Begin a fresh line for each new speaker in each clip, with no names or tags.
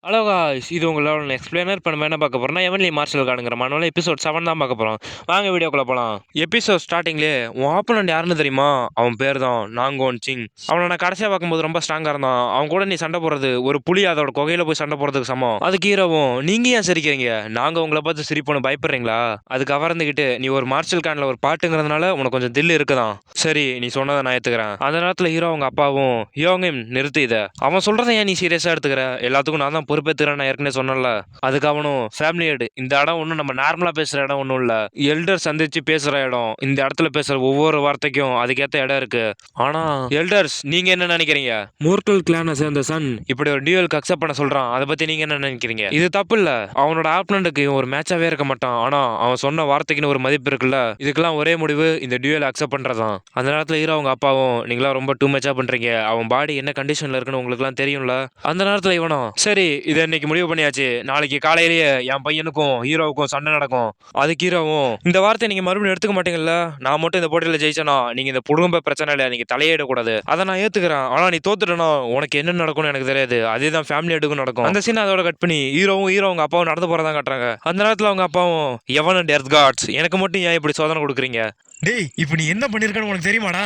Hello guys, இது உங்களோட explainer பண்ண என்ன பார்க்க போறோம்னா எவன்லி மார்ஷல் கார்டுங்கிற மனோல எபிசோட் 7 தான் பார்க்க போறோம். வாங்க வீடியோக்குள்ள போலாம். எபிசோட் ஸ்டார்டிங்லேயே உன் ஆப்போனண்ட் யாருன்னு தெரியுமா? அவன் பேர் தான் நாங்கோன் சிங். அவனை நான் கடைசியாக பார்க்கும்போது ரொம்ப ஸ்ட்ராங்கா இருந்தான். அவன் கூட நீ சண்டை போடுறது ஒரு புலி அதோட குகையில போய் சண்டை போடுறதுக்கு சமம். அதுக்கு ஹீரோவும் நீங்க ஏன் சிரிக்கிறீங்க? நாங்க உங்களை பார்த்து சிரிப்போன்னு பயப்படுறீங்களா? அதுக்கு அவர்ந்துகிட்டு நீ ஒரு மார்ஷல் கார்டில் ஒரு பாட்டுங்கிறதுனால உனக்கு கொஞ்சம் தில்லு இருக்குதான். சரி, நீ சொன்னதை நான் ஏத்துக்கிறேன். அந்த நேரத்தில் ஹீரோ அவங்க அப்பாவும் யோங்கும் நிறுத்தி இதை அவன் சொல்றதை ஏன் நீ சீரியஸா எடுத்துக்கிற? எல்லாத்துக்கும் நான் தான் பொறுப்பேற்றுக்கிறேன், நான் ஏற்கனவே சொன்னல. அதுக்கு அவனும் ஃபேமிலி ஹெட், இந்த இடம் ஒன்றும் நம்ம நார்மலா பேசுற இடம் ஒன்றும் இல்லை, எல்டர் சந்திச்சு பேசுற இடம். இந்த இடத்துல பேசுற ஒவ்வொரு வார்த்தைக்கும் அதுக்கேற்ற இடம் இருக்கு. ஆனா எல்டர்ஸ், நீங்க என்ன நினைக்கிறீங்க? மூர்க்கல் கிளானை சேர்ந்த சன் இப்படி ஒரு டியூவலுக்கு அக்செப்ட் பண்ண சொல்றான், அதை பத்தி நீங்க என்ன நினைக்கிறீங்க? இது தப்பு இல்ல, அவனோட ஆப்னண்ட்டுக்கு ஒரு மேட்சாவே இருக்க மாட்டான். ஆனா அவன் சொன்ன வார்த்தைக்குன்னு ஒரு மதிப்பு இருக்குல்ல. இதுக்கெல்லாம் ஒரே முடிவு இந்த டியூவல் அக்செப்ட் பண்றதான். அந்த நேரத்துல ஹீரோ அவங்க அப்பாவும் நீங்களா ரொம்ப டூ மச்சா பண்றீங்க, அவன் பாடி என்ன கண்டிஷன்ல இருக்குன்னு உங்களுக்கு எல்லாம் தெரியும்ல. அந்த நேரத்துல இவனும் சரி, இதை இன்னைக்கு முடிவு பண்ணியாச்சு, நாளைக்கு காலையிலேயே என் பையனுக்கும் ஹீரோவுக்கும் சண்டை நடக்கும். அதுக்கு ஹீரோவும் இந்த வார்த்தை நீங்க மறுபடியும் எடுத்துக்க மாட்டீங்கல்ல, நான் மட்டும் இந்த போட்டியில ஜெயிச்சனா நீங்க இந்த குடும்ப பிரச்சனை இல்லை, நீங்க தலையிடக்கூடாது, அதை நான் ஏத்துக்கிறேன். ஆனா நீ தோத்துட்டனா உனக்கு என்ன நடக்கும்னு எனக்கு தெரியாது. அதே தான் ஃபேமிலி எடுக்கும் நடக்கும். அந்த சீன் அதோட கட் பண்ணி ஹீரோ அவங்க அப்பாவும் நடந்து போறதா காட்டுறாங்க. அந்த நேரத்துல அவங்க அப்பாவும் எவன் டெர்த் காட்ஸ், எனக்கு மட்டும் ஏன் இப்படி சோதனை கொடுக்குறீங்க?
டேய், இப்போ நீ என்ன பண்ணிருக்கன்னு உனக்கு தெரியுமாடா?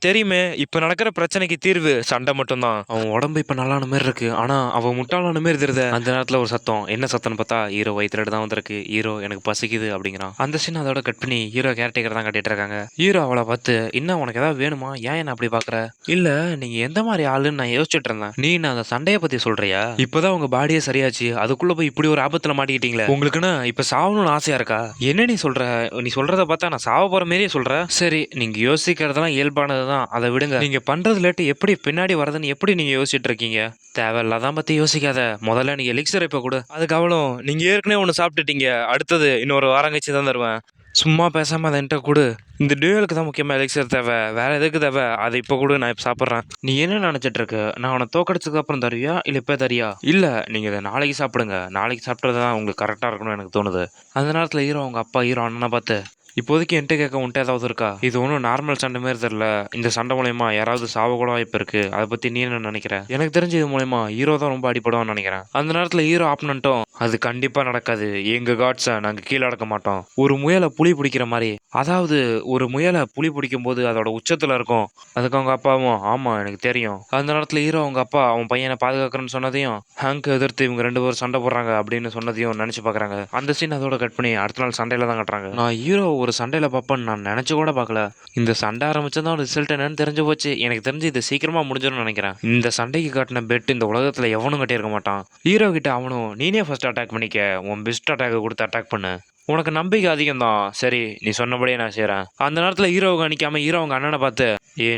தெரியுமே. இப்ப நடக்கிற பிரச்சனைக்கு தீர்வு சண்டை மட்டும்தான். அவன் உடம்பு இப்ப நல்லான மாதிரி இருக்கு, ஆனா அவன் முட்டாளான மாதிரி தெரியுது. அந்த நேரத்துல ஒரு சத்தம், என்ன சத்தம்னு பார்த்தா ஹீரோ வயிற்றுல தான் வந்திருக்கு. ஹீரோ எனக்கு பசிக்குது அப்படிங்கிறான். அந்த சீன் அதோட கட் பண்ணி ஹீரோ கேரக்டர் தான் கட்டிட்டு இருக்காங்க. ஹீரோ அவளை பார்த்து இன்னும் உனக்கு ஏதாவது வேணுமா, ஏன் என்ன அப்படி பாக்குற? இல்ல, நீங்க எந்த மாதிரி ஆளுன்னு நான் யோசிச்சுட்டு இருந்தேன். நீ நான் அந்த சண்டையை பத்தி சொல்றியா? இப்பதான் உங்க பாடியே சரியாச்சு, அதுக்குள்ள போய் இப்படி ஒரு ஆபத்துல மாட்டிக்கிட்டீங்களே, உங்களுக்குன்னு இப்ப சாவணும்னு ஆசையா இருக்கா? என்ன நீ சொல்ற? நீ சொல்றத பார்த்தா நான் சாவ போற மாதிரியே சொல்ற. சரி, நீங்க யோசிக்கிறதெல்லாம் இயல்பானதுதான், அதை விடுங்க. நீங்க பண்றது லேட்டு எப்படி பின்னாடி வரதுன்னு எப்படி நீங்க யோசிச்சுட்டு இருக்கீங்க? தேவையில்லாதான் பத்தி யோசிக்காத, முதல்ல நீங்க எலிக்சர் இப்ப கூட. அதுக்கு அவளும் நீங்க ஏற்கனவே ஒன்று சாப்பிட்டுட்டீங்க, அடுத்தது இன்னொரு வாரம் கழிச்சு தான் தருவேன். சும்மா பேசாம அதை என்கிட்ட கொடு. இந்த டியூவலுக்கு தான் முக்கியமாக எலிக்சர் தேவை, வேற எதுக்கு தேவை? அதை இப்போ கூட நான் இப்போ சாப்பிட்றேன். நீ என்ன நினச்சிட்டு இருக்க? நான் அவனை தோக்கடிச்சதுக்கு அப்புறம் தரியா இல்லை இப்போ தரியா? இல்லை, நீங்கள் இதை நாளைக்கு சாப்பிடுங்க, நாளைக்கு சாப்பிட்றது தான் உங்களுக்கு கரெக்டாக இருக்கணும்னு எனக்கு தோணுது. அந்த நேரத்தில் ஹீரோ அவங்க அப்பா ஹீரோ அண்ணனை பார்த்து இப்போதைக்கு என்கிட்ட கேட்க உன்ட்டு ஏதாவது இருக்கா? இது ஒன்றும் நார்மல் சண்டை மாரி தெரியல, இந்த சண்டை மூலயமா யாராவது சாவ கூட வாய்ப்பு இருக்கு, அதை பத்தி நீ என்ன நினைக்கிற? எனக்கு தெரிஞ்சு இது மூலயமா ஹீரோ தான் ரொம்ப அடிப்படுவான்னு நினைக்கிறேன். அந்த நேரத்தில் ஹீரோ ஆப்னண்ட்டும் அது கண்டிப்பா நடக்காது, எங்க காட்ஸை நாங்க கீழே அடக்க மாட்டோம். ஒரு முயலை புலி பிடிக்கிற மாதிரி, அதாவது ஒரு முயலை புலி பிடிக்கும் போது அதோட உச்சத்துல இருக்கும். அதுக்கு அவங்க அப்பாவும் ஆமா எனக்கு தெரியும். அந்த நேரத்தில் ஹீரோ அவங்க அப்பா அவன் பையனை பாதுகாக்கிறேன்னு சொன்னதையும் ஹேங்க் எதிர்த்து இவங்க 2 பேரும் சண்டை போடுறாங்க அப்படின்னு சொன்னதையும் நினைச்சு பாக்குறாங்க. அந்த சீன் அதோட கட் பண்ணி அடுத்த நாள் சண்டையில தான் கட்டுறாங்க. நான் ஹீரோ ஒரு சண்டையில பார்ப்பேன்னு நான் நினைச்சு கூட பார்க்கல. இந்த சண்டை ஆரம்பிச்சதான் ரிசல்ட் என்னன்னு தெரிஞ்சு போச்சு. எனக்கு தெரிஞ்சு இது சீக்கிரமா முடிஞ்சிடும் நினைக்கிறேன். இந்த சண்டைக்கு காட்டின பெட் இந்த உலகத்துல எவனும் கட்டியிருக்க மாட்டான். ஹீரோ கிட்ட அவனும் நீனே ஃபர்ஸ்ட் அட்டாக் பண்ணிக்க, உன் பெஸ்ட் அட்டாக் கொடுத்து அட்டாக் பண்ணு, உனக்கு நம்பிக்கை அதிகம் தான். சரி, நீ சொன்னபடியே நான் செய்றேன். அந்த நேரத்தில் ஹீரோவுக்கு அணிக்காம ஹீரோ அவங்க அண்ணனை பார்த்து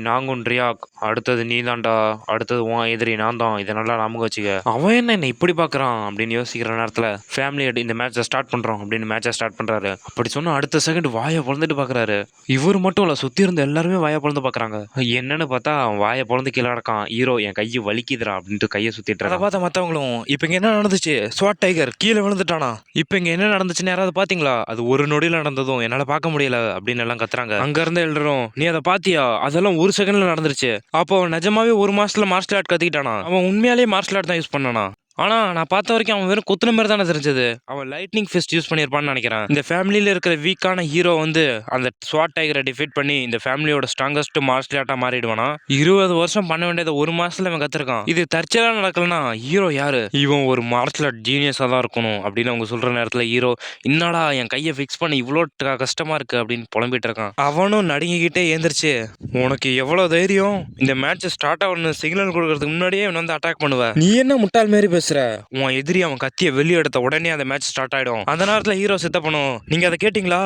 நாங்குன் ரியாக், அடுத்தது நீ தான்டா, அடுத்தது உன் எதிரி நான் தான், இதை நல்லா ஞாபகம் வச்சுக்க. அவன் என்ன இப்படி பார்க்குறான் அப்படின்னு யோசிக்கிற நேரத்தில் ஃபேமிலி இந்த மேட்சை ஸ்டார்ட் பண்ணுறோம் அப்படின்னு மேட்சை ஸ்டார்ட் பண்ணுறாரு. அப்படி சொன்னால் அடுத்த செகண்ட் வாயை பொழந்துட்டு பார்க்குறாரு. இவர் மட்டும் இல்லை, சுற்றி இருந்த எல்லாருமே வாயை பொழந்து பார்க்குறாங்க. என்னன்னு பார்த்தா அவன் வாயை பொழந்து கீழே இருக்கான். ஹீரோ என் கையை வலிக்குதுரா அப்படின்ட்டு கையை சுற்றிட்டு அதை பார்த்த மற்றவங்களும் இப்போ இங்கே என்ன நடந்துச்சு? ஸ்வாட் டைகர் கீழே விழுந்துட்டானா? இப்போ இங்கே என்ன நடந்துச்சுன்னு யாராவது பார்த்தீங்களா? அது ஒரு நொடியில் நடந்ததும் என்னால பார்க்க முடியல அப்படின்னு எல்லாம் கத்துறாங்க. அங்க இருந்த எல்லாரும் நீ அதை பாத்தியா? அதெல்லாம் ஒரு செகண்ட்ல நடந்துருச்சு. அப்போ நிஜமாவே ஒரு மாசத்துல மார்ஷல் ஆர்ட் கத்துக்கிட்டானா? அவன் உண்மையாலேயே மார்ஷல் ஆர்ட் தான் யூஸ் பண்ணானா? ஆனா நான் பார்த்த வரைக்கும் அவன் வெறும் குத்துன மாதிரி தானே தெரிஞ்சது. அவன் லைட்னிங் ஃபிஸ்ட் யூஸ் பண்ணியிருப்பான்னு நினைக்கிறேன். இந்த ஃபேமிலியில இருக்கிற வீக்கான ஹீரோ அந்த ஸ்வாட் டைகரை டிஃபீட் பண்ணி இந்த ஃபேமிலியோட ஸ்ட்ராங்கஸ்ட் மார்ஷல் ஆர்ட்டா மாறிடுவானா? 20 வருஷம் பண்ண வேண்டியதை ஒரு மாசத்துல அவன் கத்துருக்கான். இது தற்செயலா நடக்கலனா ஹீரோ யாரு? இவன் ஒரு மார்ஷல் ஆர்ட் ஜீனியஸா தான் இருக்கணும் அப்படின்னு அவங்க சொல்ற நேரத்துல ஹீரோ என்னடா என் கையை ஃபிக்ஸ் பண்ணி இவ்வளோ கஷ்டமா இருக்கு அப்படின்னு புலம்பிட்டு இருக்கான். அவனும் நடுங்கிக்கிட்டே ஏந்திரிச்சு உனக்கு எவ்வளவு தைரியம், இந்த மேட்ச் ஸ்டார்ட் ஆகணும் சிக்னல் கொடுக்கறதுக்கு முன்னாடியே இவன் வந்து அட்டாக் பண்ணுவ, நீ என்ன முட்டாள் மாரி பேச உன் எதிரி அவன் கத்திய வெளியே எடுத்த உடனே அந்த மேட்ச் ஸ்டார்ட் ஆயிடும். அந்த நேரத்துல ஹீரோ சித்த பண்ணும். நீங்க அதை கேட்டீங்களா?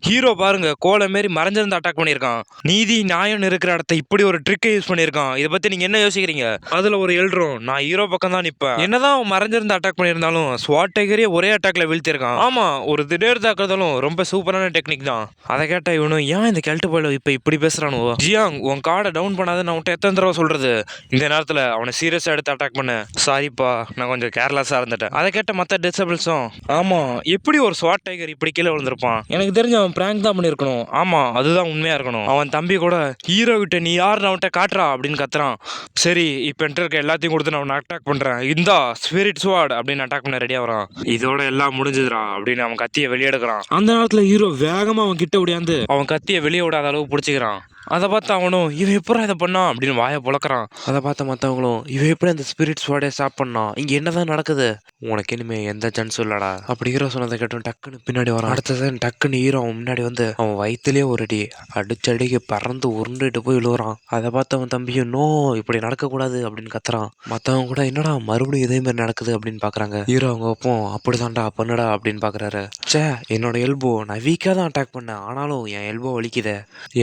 ஹீரோ பாருங்க கோலை மாரி மறைஞ்சிருந்து அட்டாக் பண்ணிருக்கான். நீதி நியாயம் இருக்கிற இடத்த இப்படி ஒரு ட்ரிக்கை யூஸ் பண்ணிருக்கான். இதை பத்தி நீங்க என்ன யோசிக்கிறீங்க? அதுல ஒரு எழுறோம், நான் ஹீரோ பக்கம் தான் நிப்பேன். என்னதான் அவன் மறைஞ்சிருந்து அட்டாக் பண்ணியிருந்தாலும் ஸ்வாட் டைகரே ஒரே அட்டாக்ல வீழ்த்திருக்கான். ஆமா, ஒரு திடீர் தாக்குதலும் ரொம்ப சூப்பரான டெக்னிக் தான். அதை கேட்ட இவனும் ஏன் இந்த கெல்ட்டு போயில இப்ப இப்படி பேசுறானோ? ஜியாங் உன் கார்டை டவுன் பண்ணாத நான் உன்ட்ட எத்தனை தடவை சொல்றது? இந்த நேரத்துல அவனை சீரியஸா எடுத்து அட்டாக் பண்ண. சாரிப்பா, நான் நான் கொஞ்சம் கேர்லெஸ்ஸாக இருந்துட்டேன். அதை கேட்ட மற்ற டிசபிள்ஸும் ஆமாம் எப்படி ஒரு ஸ்வாட் டைகர் இப்படி கீழே விழுந்திருப்பான், எனக்கு தெரிஞ்சு அவன் பிராங்க் தான் பண்ணியிருக்கணும், ஆமாம் அதுதான் உண்மையாக இருக்கணும். அவன் தம்பி கூட ஹீரோ கிட்ட நீ யார் அவன்கிட்ட காட்டுறா அப்படின்னு கத்துறான். சரி இப்போ என்கிட்ட இருக்க எல்லாத்தையும் கொடுத்து நான் அவனை அட்டாக் பண்ணுறேன், இந்தா ஸ்பிரிட் ஸ்வாட் அப்படின்னு அட்டாக் பண்ண ரெடியாக வரான். இதோட எல்லாம் முடிஞ்சுதுடா அப்படின்னு அவன் கத்தியை வெளியே எடுக்கிறான். அந்த நேரத்தில் ஹீரோ வேகமாக அவன் கிட்ட ஓடியாந்து அவன் கத்தியை வெளியே விடாத அளவு பிடிச்சிக்கிறான். அதை பார்த்து அவனும் இவன் எப்படா இதை பண்ணான் அப்படின்னு வாயை புழக்கிறான். அதை பார்த்த மற்றவங்களும் இவன் எப்படி அந்த ஸ்பிரிட் ஸ்வாடே ஸ்டாப் பண்ணான், இங்கே என்னதான் நடக்குது, உனக்கு இனிமே எந்த சான்ஸும் இல்லடா அப்படி ஹீரோ சொன்னதை கேட்டோம் டக்குன்னு பின்னாடி வரான். அடுத்தது டக்குன்னு ஹீரோ அவன் முன்னாடி வந்து அவன் வயிற்றுலேயே ஒரு அடி அடிச்சடிக்கு பறந்து உருண்டுட்டு போய் விழுவுறான். அதை பார்த்து அவன் தம்பியும் நோ இப்படி நடக்கக்கூடாது அப்படின்னு கத்துறான். மற்றவங்க கூட என்னடா மறுபடியும் இதே மாதிரி நடக்குது அப்படின்னு பார்க்குறாங்க. ஹீரோ அவங்க அப்போ அப்படிதான்டா பண்ணுடா அப்படின்னு பார்க்குறாரு. சே என்னோட எல்போ நான் வீக்காக தான் அட்டாக் பண்ணேன், ஆனாலும் என் எல்போ வலிக்குதே,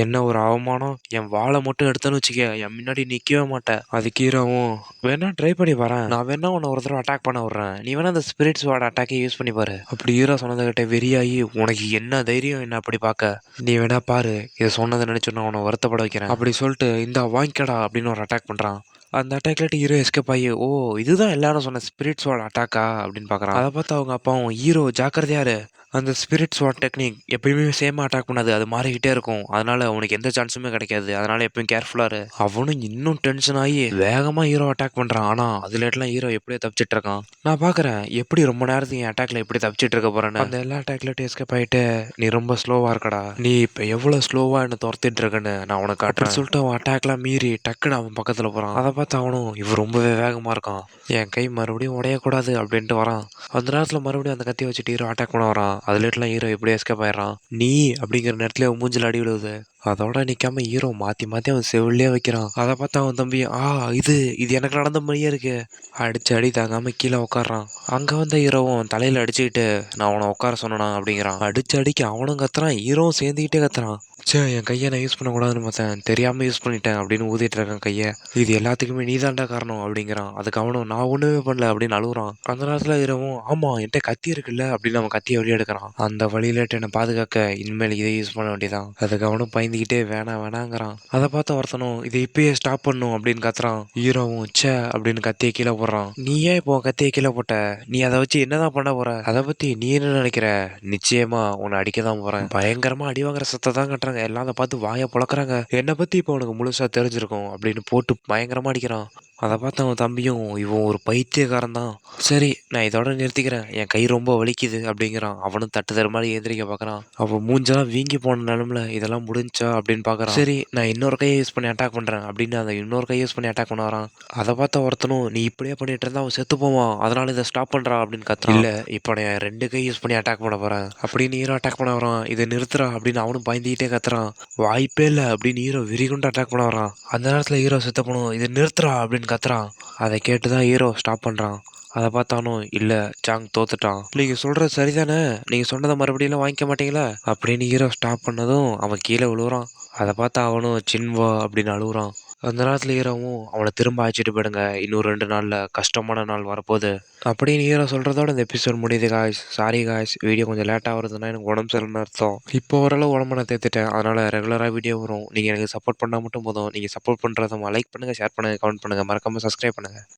என்ன ஒரு அவமானம், என் வாழை மட்டும் எடுத்தேன்னு வச்சுக்க என் முன்னாடி நிற்கவே மாட்டேன். அதுக்கு ஹீரோவும் வேணா ட்ரை பண்ணி பாறேன், நான் வேணா உன்னை ஒரு தடவை அட்டாக் பண்ண விட்றேன், நீ வேணா அந்த ஸ்பிரிட் ஸ்வாட் அட்டாக்கை யூஸ் பண்ணி பாரு அப்படி ஹீரோ சொன்னதுகிட்ட வெறியாகி உனக்கு என்ன தைரியம் என்ன அப்படி பார்க்க, நீ வேணா பாரு இதை சொன்னதை நினைச்சு நான் உன்னை வருத்தப்பட வைக்கிறேன் அப்படி சொல்லிட்டு இந்த வாங்கிக்கடா அப்படின்னு ஒரு அட்டாக் பண்றான். அந்த அட்டாக்லேட்டு ஹீரோ எஸ்கேப் ஆகி ஓ இதுதான் எல்லாரும் சொன்ன ஸ்பிரிட் ஸ்வாட் அட்டாக்கா அப்படின்னு பார்க்குறான். அதை பார்த்து அவங்க அப்பாவும் ஹீரோ ஜாக்கிரதையாரு, அந்த ஸ்பிரிட் ஸ்வாட் டெக்னிக் எப்பயுமே சேமாக அட்டாக் பண்ணாது, அது மாறிக்கிட்டே இருக்கும், அதனால உனக்கு எந்த சான்ஸுமே கிடைக்காது, அதனால எப்பயும் கேர்ஃபுல்லாக இரு. அவனும் இன்னும் டென்ஷன் ஆகி வேகமாக ஹீரோ அட்டாக் பண்ணுறான். ஆனால் அதுலேட்லாம் ஹீரோ எப்படியே தப்பிச்சிட்டு இருக்கான். நான் பார்க்குறேன் எப்படி ரொம்ப நேரத்துக்கு என் அட்டாக்ல எப்படி தப்பிச்சிட்டு இருக்க போறேன்னு. அந்த எல்லா அட்டாக்லேட்டும் எஸ்கேப் ஆகிட்டு நீ ரொம்ப ஸ்லோவாக இருக்கடா, நீ இப்போ எவ்வளோ ஸ்லோவாக என்ன துரத்திட்டு இருக்கேன்னு நான் உனக்கு காட்டுறேன் சொல்லிட்டு அவன் அட்டாக்லாம் மீறி டக்குன்னு அவன் பக்கத்தில் போகிறான். அதை பார்த்து அவனும் இவன் ரொம்பவே வேகமாக இருக்கான், என் கை மறுபடியும் உடையக்கூடாது அப்படின்ட்டு வரான். அந்த நேரத்தில் மறுபடியும் அந்த கத்தியை வச்சுட்டு ஹீரோ அட்டாக் பண்ண வரான். அதுலேட்லாம் ஹீரோ எப்படி எஸ்கேப் ஆயிடுறான். நீ அப்படிங்கிற நேரத்துல அவன் மூஞ்சில் அடி விழுவுது. அதோட நிக்காம ஹீரோ மாத்தி மாத்தி அவன் செவிலே வைக்கிறான். அதை பார்த்து அவன் தம்பி இது எனக்கு நடந்த மாதிரியே இருக்கு அடிச்சு அடி தாங்காம கீழே உட்காடுறான். அங்க வந்த ஹீரோவும் தலையில அடிச்சுக்கிட்டு நான் அவனை உட்கார சொன்னா அப்படிங்கிறான். அடிச்சு அடிக்க அவனும் கத்துறான், ஹீரோவும் சேர்ந்துக்கிட்டே கத்துறான். சே என் கையை நான் யூஸ் பண்ணக்கூடாதுன்னு பார்த்தேன், தெரியாமல் யூஸ் பண்ணிட்டேன் அப்படின்னு ஊதிட்டு இருக்கேன் கையை, இது எல்லாத்துக்குமே நீ தாண்டா காரணம் அப்படிங்கிறான். அதுக்கு அவனும் நான் ஒன்றுமே பண்ணல அப்படின்னு அழுகுறான். அந்த நேரத்தில் இரவும் ஆமாம் என்கிட்ட கத்தி இருக்குல்ல அப்படின்னு அவன் கத்தியை வெளியே எடுக்கிறான். அந்த வழியிலேட்டு என்னை பாதுகாக்க இனிமேல் இதை யூஸ் பண்ண வேண்டியதான். அதுக்கு அவனும் பயந்துக்கிட்டே வேணாங்கிறான். அதை பார்த்து ஒருத்தனும் இதை இப்பயே ஸ்டாப் பண்ணும் அப்படின்னு கத்துறான். ஹீரோவும் சே அப்படின்னு கத்தியை கீழே போடுறான். நீ ஏன் இப்போ கத்தியை கீழே போட்ட, நீ அதை வச்சு என்னதான் பண்ண போற, அதை பற்றி நீ என்ன நினைக்கிற, நிச்சயமா உன்னை அடிக்க தான் போறேன். பயங்கரமா அடி வாங்குற சத்தை தான் கட்டுறாங்க. எல்லாம் அதை பார்த்து வாயை புழக்கிறாங்க. என்னை பத்தி இப்போ உனக்கு முழுசா தெரிஞ்சிருக்கும் அப்படின்னு போட்டு பயங்கரமா அடிக்கிறான். அதை பார்த்து அவன் தம்பியும் இவன் ஒரு பைத்தியக்காரன் தான், சரி நான் இதோட நிறுத்திக்கிறேன், என் கை ரொம்ப வலிக்குது அப்படிங்கிறான். அவனும் தட்டுதற மாதிரி ஏந்திரிக்க பார்க்குறான். அவன் மூஞ்செல்லாம் வீங்கி போன நிலமில் இதெல்லாம் முடிஞ்சா அப்படின்னு பார்க்குறான். சரி நான் இன்னொரு கையை யூஸ் பண்ணி அட்டாக் பண்ணுறேன் அப்படின்னு அந்த இன்னொரு கையை யூஸ் பண்ணி அட்டாக் பண்ண வரான். அதை பார்த்த ஒருத்தனும் நீ இப்படியே பண்ணிட்டு இருந்தா அவன் செத்து போவான், அதனால இதை ஸ்டாப் பண்ணுறா அப்படின்னு கத்துறான். இல்லை இப்போ நான் 2 கை யூஸ் பண்ணி அட்டாக் பண்ண போகிறேன் அப்படின்னு ஹீரோ அட்டாக் பண்ண வரான். இதை நிறுத்துறா அப்படின்னு அவனும் பயந்துக்கிட்டே கத்துறான். வாய்ப்பே இல்லை அப்படின்னு ஹீரோ விரிகுண்டு அட்டாக் பண்ண வரான். அந்த நேரத்தில் ஹீரோ செத்த போனோம், இதை நிறுத்துறா அப்படின்னு கத்துறான். அதை கேட்டுதான் ஹீரோ ஸ்டாப் பண்றான். அதை பார்த்தானும் இல்ல சாங் தோத்துட்டான், நீங்க சொல்றது சரிதானே, நீங்க சொன்னதை மறுபடியும் வாங்கிக்க மாட்டீங்களா அப்படின்னு ஹீரோ ஸ்டாப் பண்ணதும் அவன் கீழே விழுவுறான். அதை பார்த்து அவனும் சின்வா அப்படின்னு அழுகுறான். அந்த நேரத்தில் ஹீரோவும் அவனை திரும்ப அழைச்சிட்டு போயிடுங்க, இன்னும் 2 நாள்ல கஷ்டமான நாள் வரப்போகுது அப்படின்னு ஹீரோ சொல்றதோட இந்த எபிசோட் முடியுது காய்ஸ். சாரி காய்ஸ், வீடியோ கொஞ்சம் லேட்டாக வருதுன்னா எனக்கு உடம்பு சரியில்லைன்னு அர்த்தம். இப்போ ஓரளவு உடம்பு நான் தேத்துட்டேன், அதனால ரெகுலராக வீடியோ வரும். நீங்கள் எனக்கு சப்போர்ட் பண்ணால் மட்டும் போதும். நீங்கள் சப்போர்ட் பண்ணுறத லைக் பண்ணுங்கள், ஷேர் பண்ணுங்கள், கமெண்ட் பண்ணுங்கள், மறக்காமல் சப்ஸ்கிரைப் பண்ணுங்கள்.